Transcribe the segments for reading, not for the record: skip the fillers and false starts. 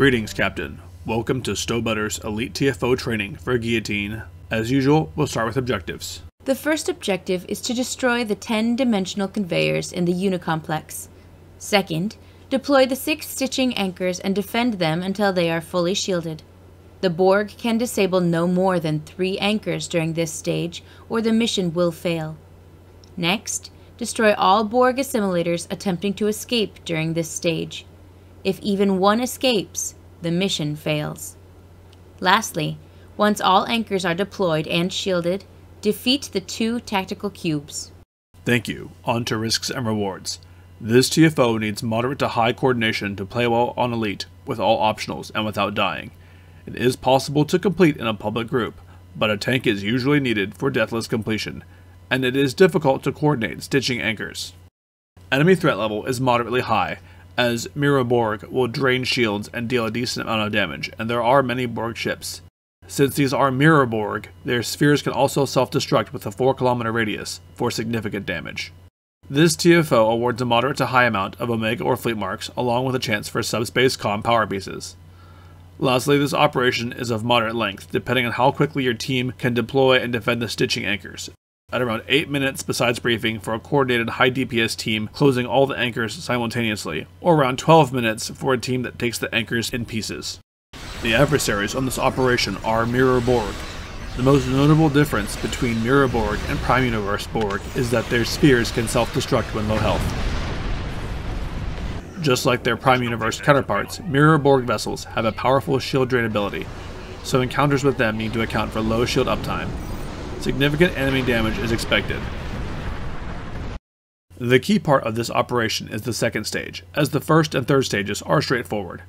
Greetings, Captain. Welcome to Stowbutter's Elite TFO training for Guillotine. As usual, we'll start with objectives. The first objective is to destroy the 10-dimensional conveyors in the Unicomplex. Second, deploy the 6 stitching anchors and defend them until they are fully shielded. The Borg can disable no more than 3 anchors during this stage, or the mission will fail. Next, destroy all Borg assimilators attempting to escape during this stage. If even one escapes, the mission fails. Lastly, once all anchors are deployed and shielded, defeat the 2 tactical cubes. Thank you. On to risks and rewards. This TFO needs moderate to high coordination to play well on Elite, with all optionals and without dying. It is possible to complete in a public group, but a tank is usually needed for deathless completion, and it is difficult to coordinate stitching anchors. Enemy threat level is moderately high, as Mirror Borg will drain shields and deal a decent amount of damage, and there are many Borg ships. Since these are Mirror Borg, their spheres can also self-destruct with a 4-kilometer radius for significant damage. This TFO awards a moderate to high amount of Omega or Fleet Marks, along with a chance for subspace comm power pieces. Lastly, this operation is of moderate length, depending on how quickly your team can deploy and defend the stitching anchors, at around 8 minutes besides briefing for a coordinated high DPS team closing all the anchors simultaneously, or around 12 minutes for a team that takes the anchors in pieces. The adversaries on this operation are Mirror Borg. The most notable difference between Mirror Borg and Prime Universe Borg is that their spheres can self-destruct when low health. Just like their Prime Universe counterparts, Mirror Borg vessels have a powerful shield drain ability, so encounters with them need to account for low shield uptime. Significant enemy damage is expected. The key part of this operation is the second stage, as the first and third stages are straightforward.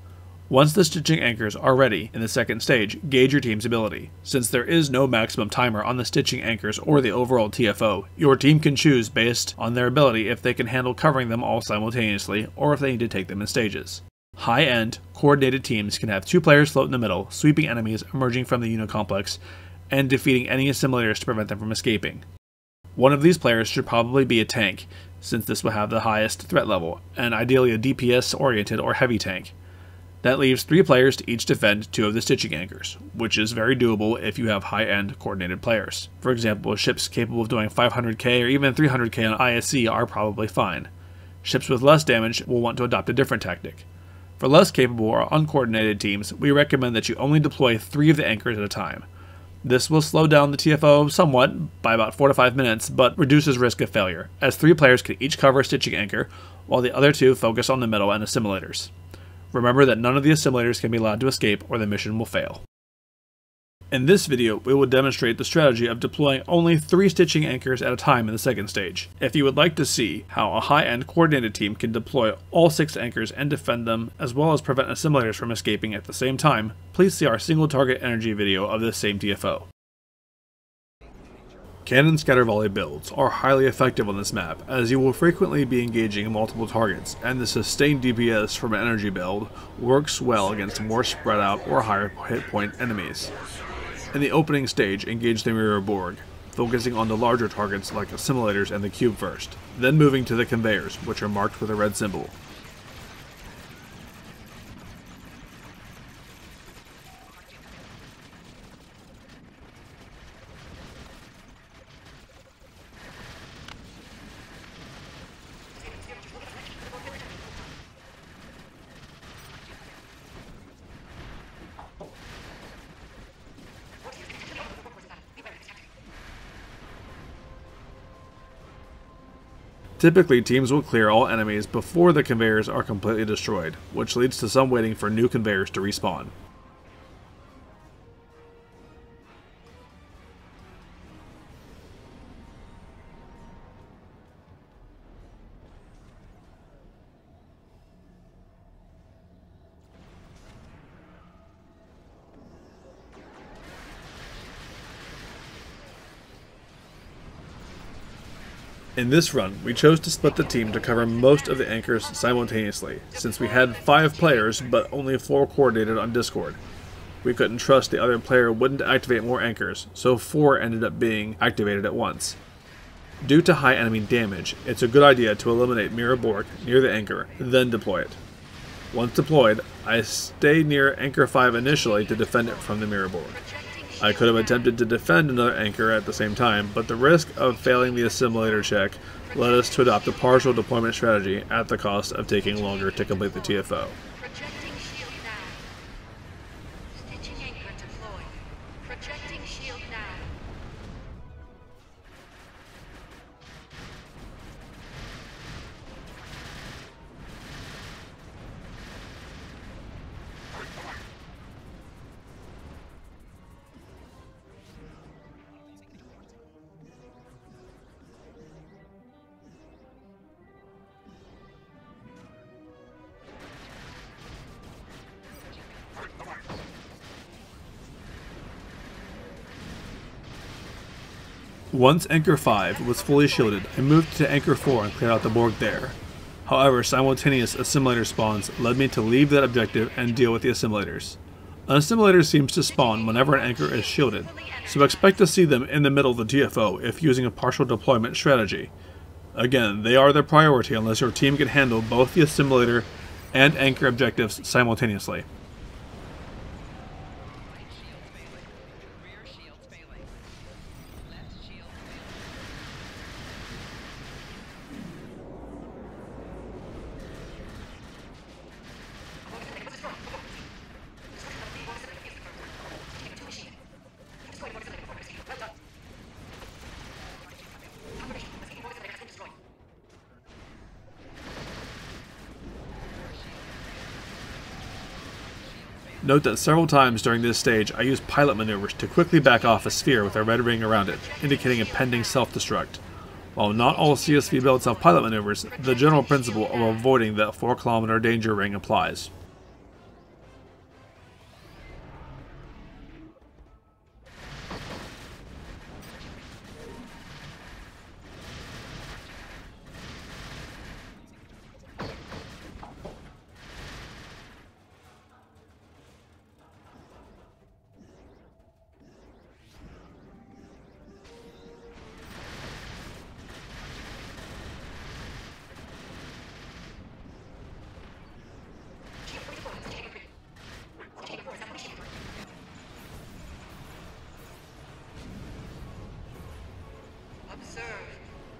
Once the stitching anchors are ready in the second stage, gauge your team's ability. Since there is no maximum timer on the stitching anchors or the overall TFO, your team can choose based on their ability if they can handle covering them all simultaneously, or if they need to take them in stages. High-end, coordinated teams can have 2 players float in the middle, sweeping enemies emerging from the Unicomplex, and defeating any assimilators to prevent them from escaping. One of these players should probably be a tank, since this will have the highest threat level, and ideally a DPS-oriented or heavy tank. That leaves 3 players to each defend 2 of the stitching anchors, which is very doable if you have high-end coordinated players. For example, ships capable of doing 500k or even 300k on ISC are probably fine. Ships with less damage will want to adopt a different tactic. For less capable or uncoordinated teams, we recommend that you only deploy 3 of the anchors at a time. This will slow down the TFO somewhat, by about 4 to 5 minutes, but reduces risk of failure, as 3 players can each cover a stitching anchor, while the other 2 focus on the middle and assimilators. Remember that none of the assimilators can be allowed to escape or the mission will fail. In this video, we will demonstrate the strategy of deploying only 3 stitching anchors at a time in the second stage. If you would like to see how a high-end coordinated team can deploy all 6 anchors and defend them, as well as prevent assimilators from escaping at the same time, please see our single target energy video of this same TFO. Cannon scatter volley builds are highly effective on this map, as you will frequently be engaging multiple targets, and the sustained DPS from an energy build works well against more spread out or higher hit point enemies. In the opening stage, engage the Mirror Borg, focusing on the larger targets like assimilators and the cube first, then moving to the conveyors, which are marked with a red symbol. Typically, teams will clear all enemies before the conveyors are completely destroyed, which leads to some waiting for new conveyors to respawn. In this run, we chose to split the team to cover most of the anchors simultaneously, since we had 5 players but only 4 coordinated on Discord. We couldn't trust the other player wouldn't activate more anchors, so 4 ended up being activated at once. Due to high enemy damage, it's a good idea to eliminate Mirror Borg near the anchor, then deploy it. Once deployed, I stay near anchor 5 initially to defend it from the mirror board. I could have attempted to defend another anchor at the same time, but the risk of failing the assimilator check led us to adopt a partial deployment strategy at the cost of taking longer to complete the TFO. Once Anchor 5 was fully shielded, I moved to Anchor 4 and cleared out the Borg there. However, simultaneous assimilator spawns led me to leave that objective and deal with the assimilators. An assimilator seems to spawn whenever an anchor is shielded, so expect to see them in the middle of the TFO if using a partial deployment strategy. Again, they are the priority unless your team can handle both the assimilator and anchor objectives simultaneously. Note that several times during this stage I use pilot maneuvers to quickly back off a sphere with a red ring around it, indicating a pending self-destruct. While not all CSV builds have pilot maneuvers, the general principle of avoiding that 4-kilometer danger ring applies. Observe.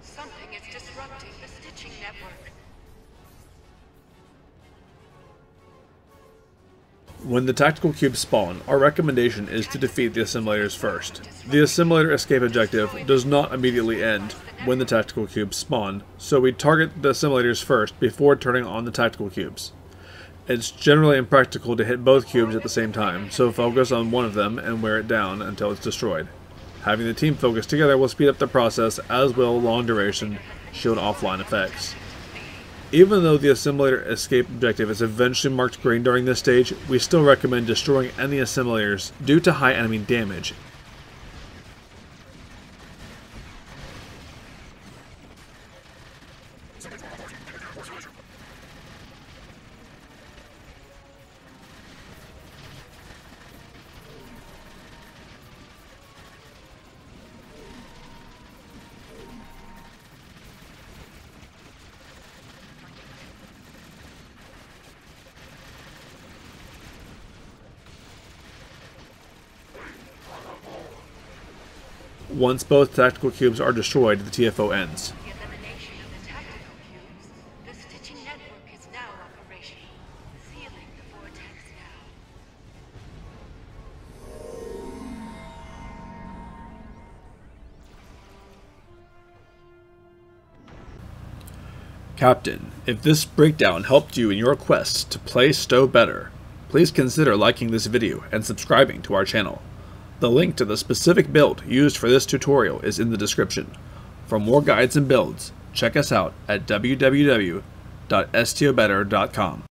Something is disrupting the stitching network. When the tactical cubes spawn, our recommendation is to defeat the assimilators first. The assimilator escape objective does not immediately end when the tactical cubes spawn, so we target the assimilators first before turning on the tactical cubes. It's generally impractical to hit both cubes at the same time, so focus on one of them and wear it down until it's destroyed. Having the team focus together will speed up the process, as will long-duration shield offline effects. Even though the assimilator escape objective is eventually marked green during this stage, we still recommend destroying any assimilators due to high enemy damage. Once both tactical cubes are destroyed, the TFO ends. The elimination of the tactical cubes, the stitching network is now operational, sealing the vortex now. Captain, if this breakdown helped you in your quest to play Stowe better, please consider liking this video and subscribing to our channel. The link to the specific build used for this tutorial is in the description. For more guides and builds, check us out at www.stobetter.com.